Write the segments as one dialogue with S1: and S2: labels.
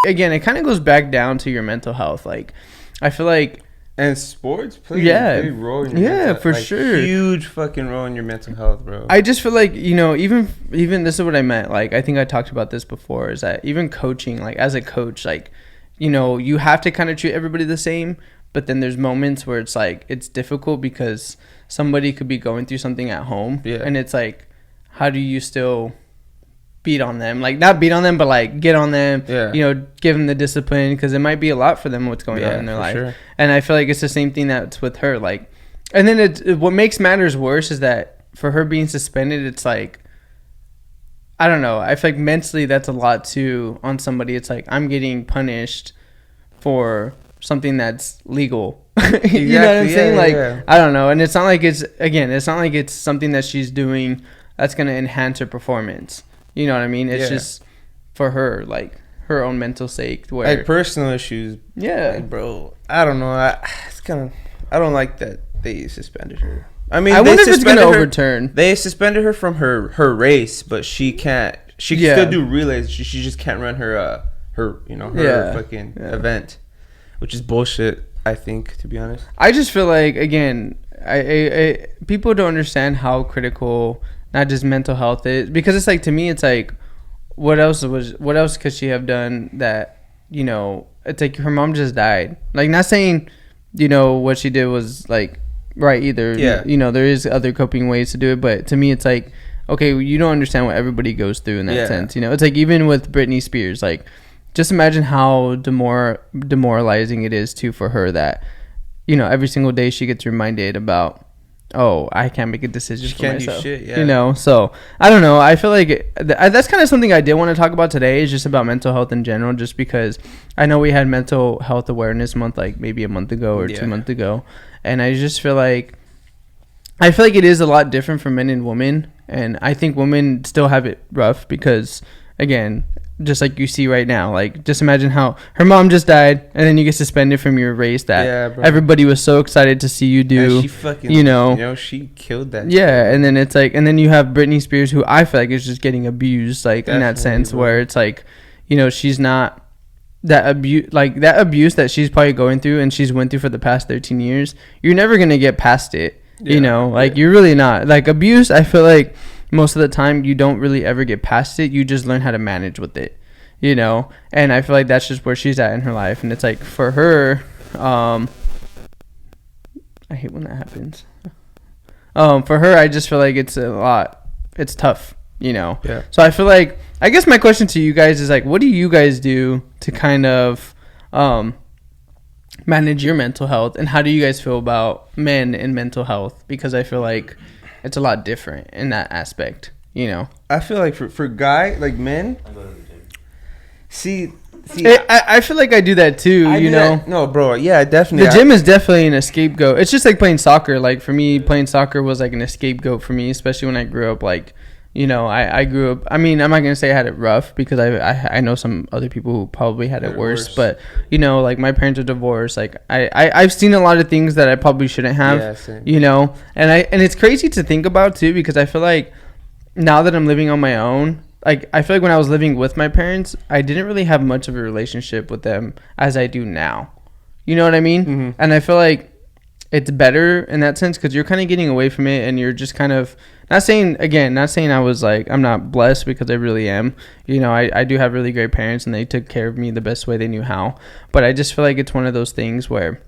S1: again, it kind of goes back down to your mental health. Like, I feel like,
S2: and sports play a big role in your mental,
S1: for sure,
S2: huge fucking role in your mental health, bro.
S1: I just feel like, you know, even this is what I meant. Like, I think I talked about this before, is that even coaching, like as a coach, like, you know, you have to kind of treat everybody the same, but then there's moments where it's like it's difficult because somebody could be going through something at home, and it's like, how do you still beat on them? Like, not beat on them, but like get on them, you know, give them the discipline, because it might be a lot for them what's going on in their life. Sure. And I feel like it's the same thing that's with her. Like, and then what makes matters worse is that for her being suspended, it's like, I don't know, I feel like mentally that's a lot too on somebody. It's like, I'm getting punished for something that's legal. You know what I'm saying? Like, I don't know. And it's not like it's something that she's doing that's going to enhance her performance. You know what I mean? It's just for her, like, her own mental sake. Where,
S2: like, personal issues. Yeah. Like, bro, I don't know. I don't like that they suspended her. I mean, I wonder if it's going to overturn. They suspended her from her race, but she can't. She can still do relays. She just can't run her fucking event, which is bullshit, I think, to be honest. I just feel like, again, I people don't understand how critical not just mental health is, because it's like, to me, it's like, what else could she have done that, you know, it's like her mom just died. Like, not saying, you know, what she did was like right either. You know, there is other coping ways to do it, but to me it's like, okay, you don't understand what everybody goes through in that sense. You know, it's like, even with Brittany Spears, like, just imagine how demoralizing it is too for her that, you know, every single day she gets reminded about, oh, I can't make a decision for myself. Do shit, you know, so I don't know. I feel like that's kind of something I did want to talk about today, is just about mental health in general, just because I know we had Mental Health Awareness Month like maybe a month ago or 2 months ago, and I just feel like it is a lot different for men and women, and I think women still have it rough because, again, just like you see right now, like, just imagine how her mom just died and then you get suspended from your race that everybody was so excited to see you do. She fucking, you know, she killed that. And then it's like, and then you have Brittany Spears, who I feel like is just getting abused, like, in that sense, where it's like, you know, she's not that abuse, like that abuse that she's probably going through and she's went through for the past 13 years. You're never gonna get past it, you know, like, you're really not. Like, abuse, I feel like most of the time you don't really ever get past it. You just learn how to manage with it, you know. And I feel like that's just where she's at in her life. And it's like, for her, I hate when that happens. For her, I just feel like it's tough, you know. So I feel like, I guess my question to you guys is like, what do you guys do to kind of manage your mental health, and how do you guys feel about men and mental health? Because I feel like it's a lot different in that aspect, you know. I feel like for guy, like, men, see, I feel like I do that too, you know. No, bro, yeah, definitely. The gym is definitely an scapegoat. It's just like playing soccer. Like, for me, playing soccer was like an scapegoat for me, especially when I grew up. Like, you know, I grew up, I mean, I'm not gonna say I had it rough, because I know some other people who probably had it worse, but, you know, like, my parents are divorced. Like, I've seen a lot of things that I probably shouldn't have, you know, and it's crazy to think about too, because I feel like now that I'm living on my own, like, I feel like when I was living with my parents, I didn't really have much of a relationship with them as I do now. You know what I mean? Mm-hmm. And I feel like it's better in that sense, because you're kind of getting away from it, and you're just kind of not saying I was like, I'm not blessed, because I really am. You know, I do have really great parents, and they took care of me the best way they knew how. But I just feel like it's one of those things where,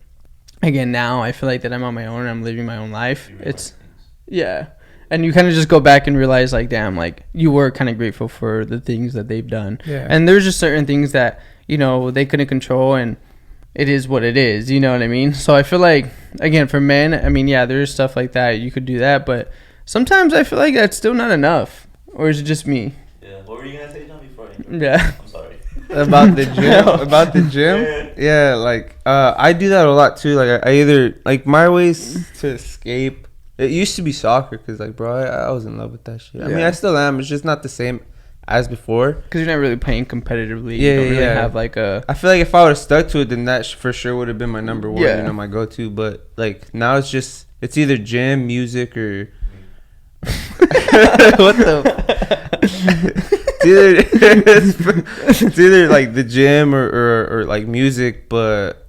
S2: again, now I feel like that I'm on my own and I'm living my own life. And you kind of just go back and realize, like, damn, like, you were kind of grateful for the things that they've done. And there's just certain things that, you know, they couldn't control, and it is what it is, you know what I mean? So I feel like, again, for men, I mean, yeah, there's stuff like that. You could do that, but sometimes I feel like that's still not enough. Or is it just me?
S3: Yeah. What were you going to say, John, before?
S1: I'm
S3: sorry.
S2: About the gym? About the gym? Yeah, like, I do that a lot, too. Like, I either, like, my ways to escape, it used to be soccer, because, like, bro, I was in love with that shit. I mean, I still am. It's just not the same as before, because you're not really playing competitively. You don't really have like a, I feel like if I would have stuck to it, then that for sure would have been my number one, you know, my go-to. But like, now it's either gym, music, or what the it's either like the gym or like music, but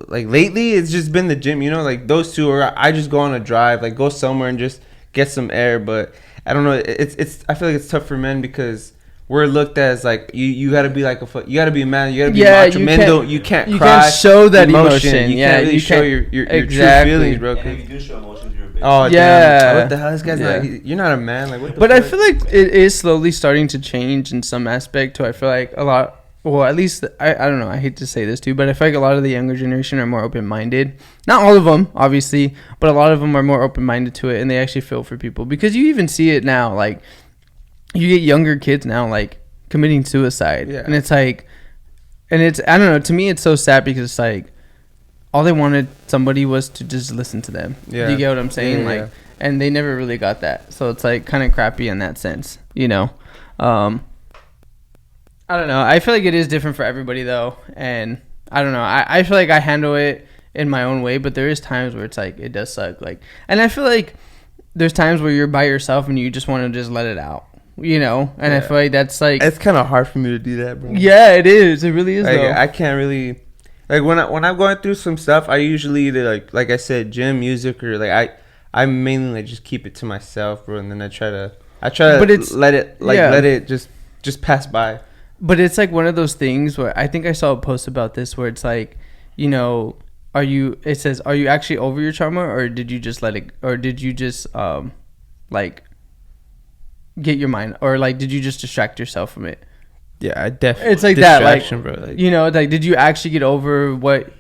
S2: like lately it's just been the gym, you know, like those two, or I just go on a drive, like go somewhere and just get some air. But I don't know, it's I feel like it's tough for men because we're looked at as like you gotta be like you gotta be a man, you gotta be macho. Men you can't cry,
S1: can't show that emotion.
S2: You can't really show your true feelings, bro.
S3: And if you do show emotions, you're a bitch.
S2: Oh damn! What the hell? This guy's like, you're not a man. Like, what the
S1: But
S2: fuck?
S1: I feel like it is slowly starting to change in some aspect too. I feel like a lot. Well, at least I don't know. I hate to say this too, but I feel like a lot of the younger generation are more open-minded. Not all of them, obviously, but a lot of them are more open-minded to it, and they actually feel for people because you even see it now. Like, you get younger kids now, like committing suicide, and it's like, and it's I don't know. To me, it's so sad because it's like all they wanted somebody was to just listen to them. Yeah. Do you get what I'm saying? Like, and they never really got that. So it's like kind of crappy in that sense, you know. I don't know. I feel like it is different for everybody though, and I don't know. I feel like I handle it in my own way, but there is times where it's like it does suck. Like, and I feel like there's times where you're by yourself and you just want to just let it out, you know. And I feel like that's like
S2: it's kind of hard for me to do that, bro.
S1: Yeah, it is. It really is.
S2: Like,
S1: though.
S2: I can't really like when I'm going through some stuff. I usually either like I said, gym, music, or like I mainly like just keep it to myself, bro. And then I try to but it's, let it just pass by.
S1: But it's like one of those things where I think I saw a post about this where it's like, you know, it says, are you actually over your trauma, or did you just let it, or did you just like get your mind, or like did you just distract yourself from it?
S2: Yeah, I definitely.
S1: It's like that, like,
S2: bro, like,
S1: you know, like did you actually get over what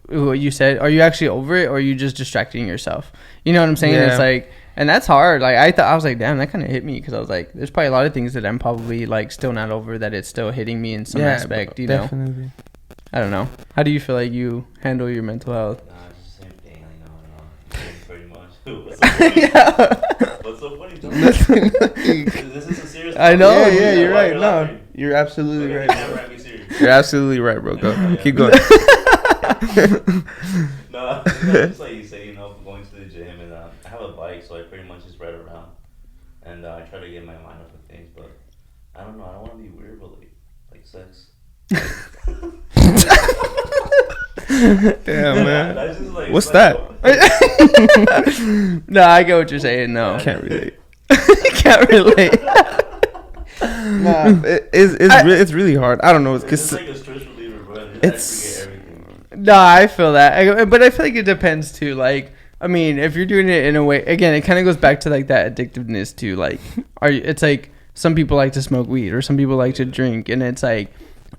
S1: you said? Are you actually over it, or are you just distracting yourself? You know what I'm saying? Yeah. It's like, and that's hard. Like I was like, damn, that kind of hit me because I was like, there's probably a lot of things that I'm probably like still not over, that it's still hitting me in some aspect. Bro, you know, definitely. I don't know. How do you feel like you handle your mental health?
S3: It's the same thing. Like, pretty much. What's so funny? This is a serious.
S1: I know.
S2: Yeah, you're right. No, you're absolutely right. You're absolutely right, bro. Go. Keep going.
S3: No, just like you say, you know, going to the gym, and I have a bike, so I pretty much just ride around, and I try to get my mind off of things. But I don't know. I don't want to be weird, but like sex.
S2: Damn, man.
S3: That's just like,
S2: what's that?
S1: No, I get what you're saying. No,
S2: can't relate.
S1: Can't relate.
S2: Nah, it's really hard. I don't know.
S3: It's like a stress reliever, bro.
S2: It's.
S1: No, I feel that, but I feel like it depends too. Like, I mean, if you're doing it in a way, again, it kind of goes back to like that addictiveness too. Like, it's like some people like to smoke weed, or some people like to drink, and it's like,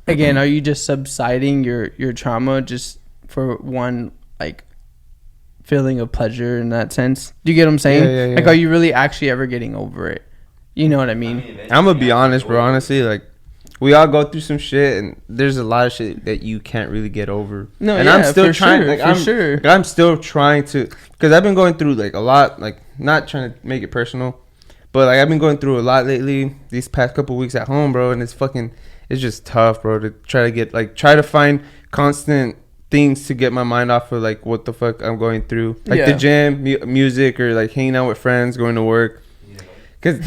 S1: again, are you just subsiding your trauma just for one like feeling of pleasure in that sense? Do you get what I'm saying?
S2: Yeah.
S1: Like, are you really actually ever getting over it? You know what I mean?
S2: I'm gonna be honest, bro. Honestly, like, we all go through some shit, and there's a lot of shit that you can't really get over.
S1: No,
S2: and
S1: yeah,
S2: I'm still trying.
S1: Sure,
S2: like,
S1: I'm
S2: still trying to, because I've been going through like a lot. Like, not trying to make it personal, but like I've been going through a lot lately. These past couple weeks at home, bro, and it's just tough, bro. To try to find constant things to get my mind off of like what the fuck I'm going through, like the gym, music, or like hanging out with friends, going to work. Because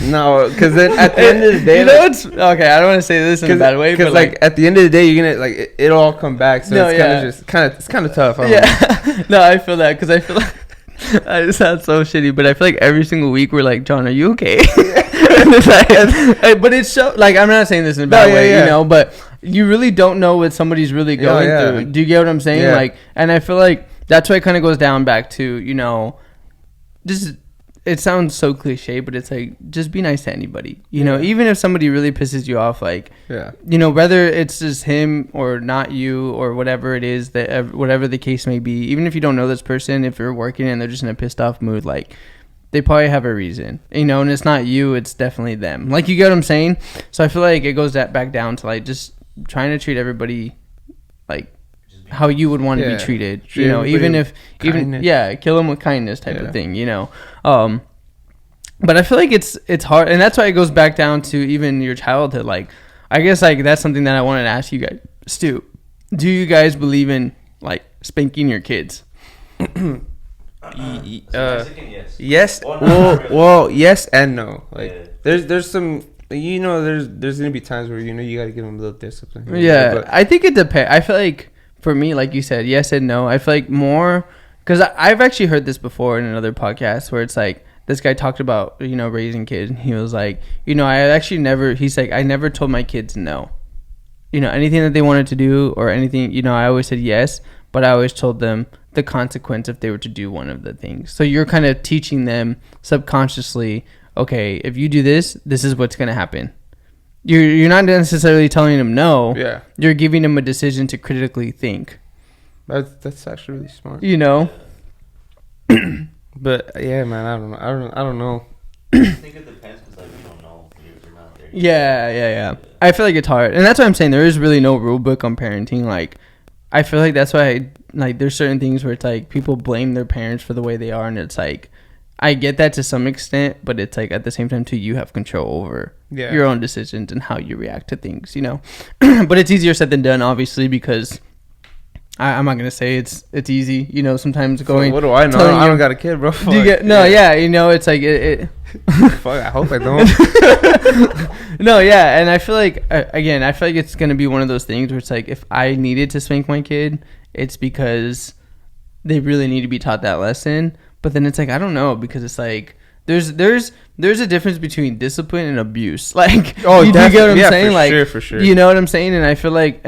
S2: then at the end of the day,
S1: you know, it's okay. I don't want to say this in a bad way,
S2: because like at the end of the day, you're gonna like it'll all come back. So it's kind of tough.
S1: No, I feel that because I feel like I sound so shitty, but I feel like every single week we're like, John, are you okay? But it's so like, I'm not saying this in a bad way, you know, but you really don't know what somebody's really going through. Do you get what I'm saying? Yeah. Like, and I feel like that's why it kind of goes down back to, you know, just. It sounds so cliche, but it's like, just be nice to anybody, you know, even if somebody really pisses you off, like, you know, whether it's just him or not you or whatever it is, that whatever the case may be, even if you don't know this person, if you're working and they're just in a pissed off mood, like, they probably have a reason, you know, and it's not you, it's definitely them. Like, you get what I'm saying? So I feel like it goes back down to like just trying to treat everybody like how you would want to be treated, you know, even kill them with kindness type of thing, you know. But I feel like it's hard, and that's why it goes back down to even your childhood. Like, I guess like that's something that I wanted to ask you guys, Stu. Do you guys believe in like spanking your kids?
S3: Yes.
S2: Yes. Well, yes and no. Like, there's some you know, there's gonna be times where, you know, you gotta give them a little discipline.
S1: Yeah, but I think it depends. I feel like for me, like you said, yes and no. I feel like more because I've actually heard this before in another podcast where it's like this guy talked about, you know, raising kids. And he was like, you know, he's like, I never told my kids no. You know, anything that they wanted to do or anything, you know, I always said yes, but I always told them the consequence if they were to do one of the things. So you're kind of teaching them subconsciously, okay, if you do this, this is what's going to happen. You're not necessarily telling them no.
S2: Yeah.
S1: You're giving them a decision to critically think.
S2: That's actually really smart.
S1: You know?
S2: But yeah, man, I don't know.
S3: I think it depends because like you don't know, you're not there.
S1: Yeah. I feel like it's hard, and that's why I'm saying there is really no rule book on parenting. Like, I feel like that's why there's certain things where it's like people blame their parents for the way they are, and it's like I get that to some extent, but it's like at the same time too, you have control over your own decisions and how you react to things, you know. But it's easier said than done, obviously, because I'm not gonna say it's easy, you know. Sometimes going.
S2: What do I know? I don't got a kid, bro.
S1: Do you get, no, yeah, you know, it's like it
S2: Fuck, I hope I don't.
S1: No, yeah, and I feel like again, I feel like it's gonna be one of those things where it's like if I needed to spank my kid, it's because they really need to be taught that lesson. But then it's like I don't know, because it's like there's a difference between discipline and abuse. Like,
S2: oh,
S1: you get what I'm saying?
S2: For
S1: like,
S2: sure, for sure.
S1: You know what I'm saying? And I feel like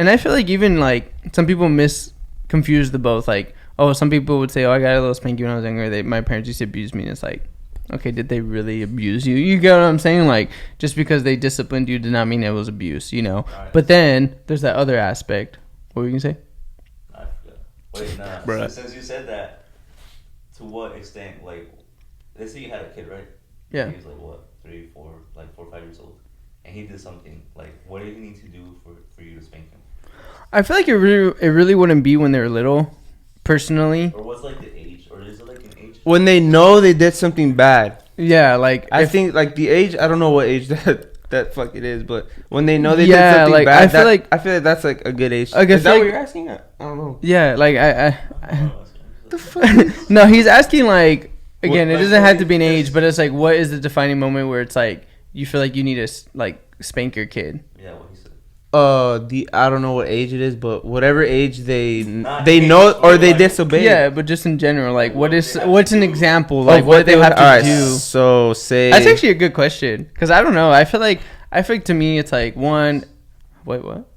S1: even like some people confuse the both. Like, oh, some people would say, oh, I got a little spanky when I was younger. My parents used to abuse me. And it's like, okay, did they really abuse you? You get what I'm saying? Like, just because they disciplined you did not mean it was abuse, you know? Right. But then there's that other aspect. What were you going to say?
S3: I forgot. Wait, nah. So since you said that, to what extent, like, let's say you had a kid, right?
S1: Yeah.
S3: He was like, what, 3, 4, like 4 or 5 years old. And he did something. Like, what do you need to do for you to spank him? I
S1: feel like it really wouldn't be when they're little, personally.
S3: Or what's like the age? Or is it like an age?
S2: When they know they did something bad.
S1: Yeah, like
S2: I think like the age. I don't know what age that fuck it is, but when they know they did something like, bad, I feel like that's like a good age.
S1: Like,
S2: is that what you're asking? I don't know.
S1: Yeah, like the fuck? No, he's asking like again. It doesn't have to be an age, but it's like what is the defining moment where it's like you feel like you need to like spank your kid?
S3: Yeah, what he said.
S2: I don't know what age it is, but whatever age they know or they disobey.
S1: Yeah, but just in general, like what's an example like what they have to do?
S2: So say
S1: that's actually a good question because I don't know. I feel like to me it's like one. Wait, what?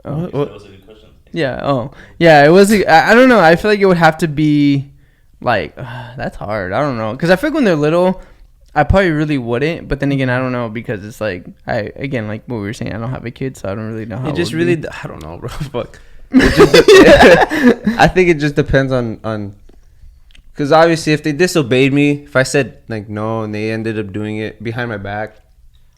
S3: Oh, it was a good question.
S1: Yeah. Oh, yeah. It was. I don't know. I feel like it would have to be like that's hard. I don't know because I feel like when they're little. I probably really wouldn't, but then again, I don't know because it's like like what we were saying, I don't have a kid, so I don't really know how.
S2: It just really, I don't know, bro. Fuck. I think it just depends on, because obviously, if they disobeyed me, if I said like no and they ended up doing it behind my back,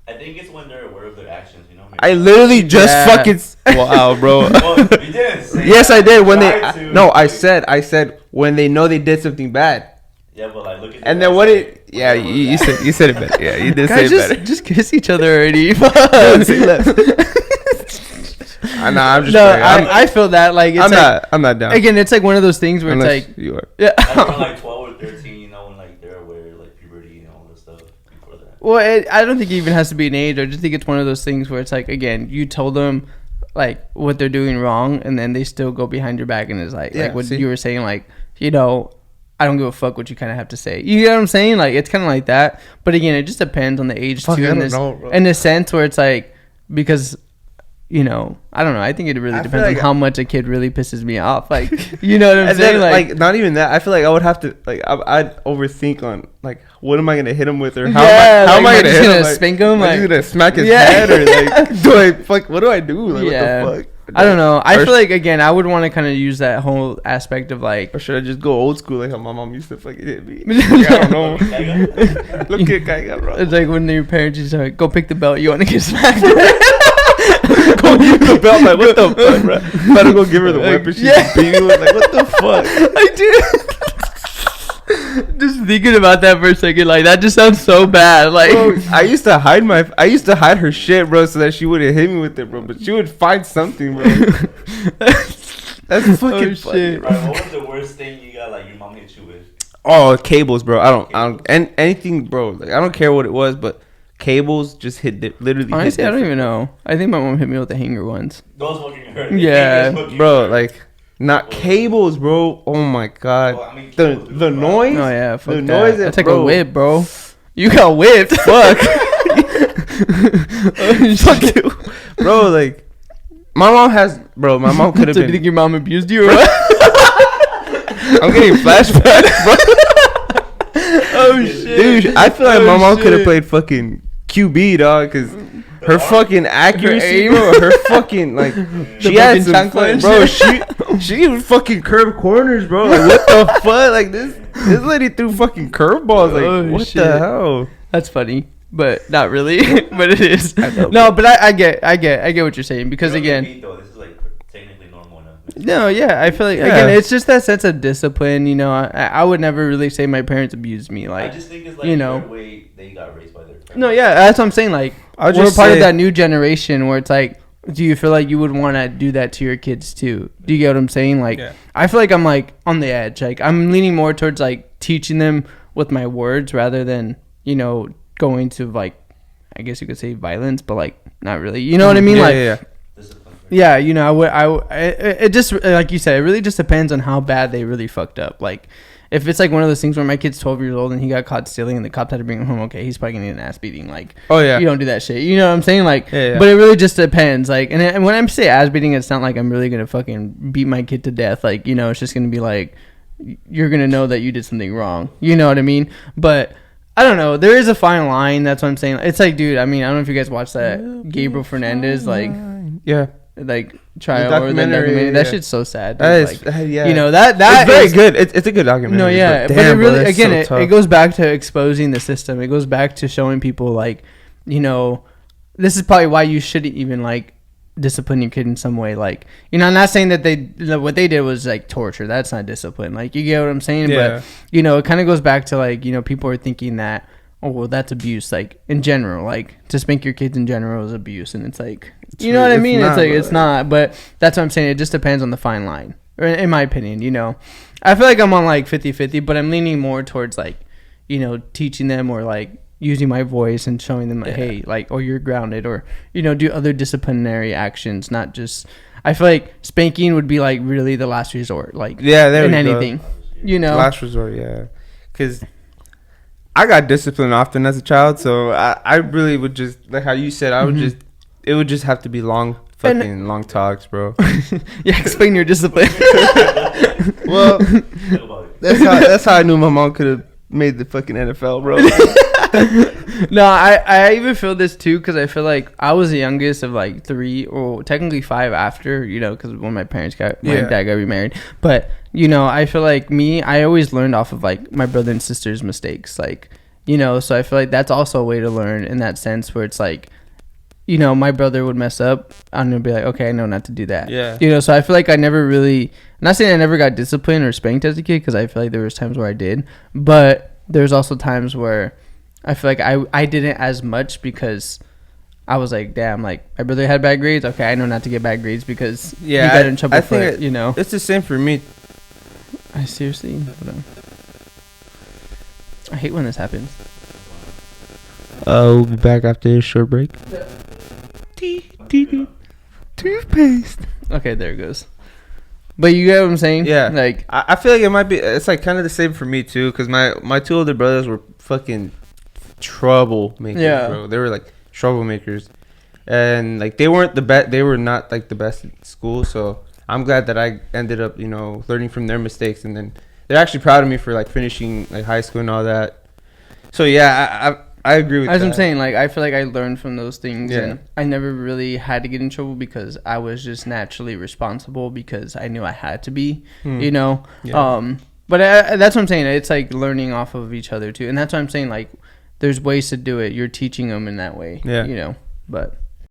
S3: I think it's when they're aware of their actions. You know.
S2: I literally just fucking wow, bro.
S3: Well, you didn't say
S2: yes, I did. When I said when they know they did something bad.
S3: Yeah, but like look at.
S2: And then what it? Yeah, you said it better. Yeah, you did
S1: guys,
S2: say it better.
S1: Just kiss each other already.
S2: Say less. I'm just.
S1: No, I feel that like it's
S2: I'm not down.
S1: Again, it's like one of those things where unless it's like
S2: you are.
S1: Yeah.
S3: Around like 12 or 13, you know, when like they're aware like puberty and all this stuff before that.
S1: Well, I don't think it even has to be an age. I just think it's one of those things where it's like again, you told them like what they're doing wrong, and then they still go behind your back and it's like what you were saying, like you know. I don't give a fuck what you kind of have to say. You get what I'm saying? Like, it's kind of like that. But again, it just depends on the age, too. In the sense where it's like, because, you know, I don't know. I think it really depends on how much a kid really pisses me off. Like, you know what I'm saying?
S2: Then, like, not even that. I feel like I would have to, like, I'd overthink on, like, what am I going to hit him with? Or how am I going to hit him? Like,
S1: spank him?
S2: Am I just going to smack his head? Or, like, what do I do? Like, what the fuck?
S1: I don't know. I feel like, again, I would want to kind of use that whole aspect of, like...
S2: Or should I just go old school like how my mom used to fucking hit me? Like, I don't know. Look at Kaiga, bro.
S1: It's like when your parents just like, go pick the belt, you want to get smacked.
S2: Go give the belt, like, what the fuck, bro? Better go give her the weapon. She's beating you. Like, what the fuck?
S1: I did. Just thinking about that for a second, like that just sounds so bad. Like,
S2: bro, I used to hide her shit, bro, so that she wouldn't hit me with it, bro. But she would find something, bro. That's fucking shit.
S3: Right, what was the worst thing you got? Like your mom hit you with?
S2: Oh, cables, bro. I don't, and anything, bro. Like I don't care what it was, but cables just literally.
S1: Honestly, I don't even know. I think my mom hit me with a hanger once.
S3: Those fucking hurt.
S1: Yeah,
S2: bro, like not cables, bro. Oh my god,
S3: well, I mean,
S2: the noise.
S1: Oh yeah, fuck
S2: the
S1: that.
S2: noise.
S1: That's like a whip, bro. You got whipped.
S2: Fuck. Fuck you, bro. Like my mom could have
S1: So
S2: been.
S1: do you think your mom abused you or what?
S2: I'm getting flashbacks, bro.
S1: Oh shit,
S2: dude! I feel like my mom could have played fucking QB, dog, because her fucking accuracy, bro. Her fucking like she had some fun, bro. She was fucking curve corners, bro. Like what the fuck? Like this lady threw fucking curveballs. Like what the hell?
S1: That's funny, but not really. But it is. No, but I get what you're saying because again.
S3: This is like technically normal enough.
S1: No, yeah, I feel like again, it's just that sense of discipline. You know, I would never really say my parents abused me. Like,
S3: I just think it's like the way they got raised by their parents.
S1: No, yeah, that's what I'm saying. Like, we're part of that new generation where it's like, do you feel like you would want to do that to your kids too? Do you get what I'm saying? Like, I feel like I'm like on the edge. Like, I'm leaning more towards like teaching them with my words rather than going to like, I guess you could say violence, but like not really. You know what I mean? Yeah, it just, like you said, it really just depends on how bad they really fucked up. Like, if it's like one of those things where my kid's 12 years old and he got caught stealing and the cops had to bring him home, okay, he's probably gonna need an ass beating. Like,
S2: oh yeah,
S1: you don't do that shit. You know what I'm saying? Like, but it really just depends. Like, and when I say ass beating, it's not like I'm really gonna fucking beat my kid to death. Like, it's just gonna be like, you're gonna know that you did something wrong. You know what I mean? But I don't know. There is a fine line. That's what I'm saying. It's like, dude, I mean, I don't know if you guys watched that Gabriel Fernandez, like, like trial or the documentary. That shit's so sad. That is, that
S2: it's very good. It's a good documentary.
S1: No, yeah, but it really, again, it goes back to exposing the system. It goes back to showing people like, this is probably why you shouldn't even like discipline your kid in some way. Like, I'm not saying that what they did was like torture. That's not discipline. Like, you get what I'm saying? Yeah. But it kind of goes back to like, people are thinking that, oh well, that's abuse. Like in general, like to spank your kids in general is abuse, and it's like, you know what I mean? It's like it's not. But that's what I'm saying. It just depends on the fine line, in my opinion. I feel like I'm on like 50-50, but I'm leaning more towards like, teaching them or like using my voice and showing them like, hey, like, or you're grounded, or do other disciplinary actions, not just. I feel like spanking would be like really the last resort, like in anything,
S2: last resort, because I got disciplined often as a child, so I really would just, like how you said, I would just, it would just have to be long talks, bro.
S1: Yeah, explain your discipline.
S2: Well, that's how I knew my mom could have made the fucking NFL, bro.
S1: No, I even feel this too, because I feel like I was the youngest of like 3 or technically 5 after, because when my dad got remarried. But I feel like I always learned off of like my brother and sister's mistakes, like, so I feel like that's also a way to learn in that sense, where it's like, my brother would mess up, I'm gonna be like, okay, I know not to do that. Yeah. So I feel like I never really, I'm not saying I never got disciplined or spanked as a kid, because I feel like there was times where I did, but there's also times where I feel like I didn't as much, because I was like, damn, like my brother had bad grades. Okay, I know not to get bad grades because he got in trouble for it.
S2: It's the same for me.
S1: I seriously, I hate when this happens.
S2: We'll be back after this short break. Toothpaste.
S1: Okay, there it goes. But you get what I'm saying?
S2: Yeah.
S1: Like,
S2: I feel like it might be. It's like kind of the same for me too, because my 2 older brothers were fucking troublemakers, bro. They were like troublemakers, and like they weren't the best. They were not like the best at school. So I'm glad that I ended up, learning from their mistakes, and then they're actually proud of me for like finishing like high school and all that. So yeah, I agree with that.
S1: As I'm saying, like, I feel like I learned from those things, and I never really had to get in trouble because I was just naturally responsible, because I knew I had to be, Yeah. But that's what I'm saying. It's like learning off of each other too, and that's what I'm saying. Like, there's ways to do it. You're teaching them in that way. Yeah. But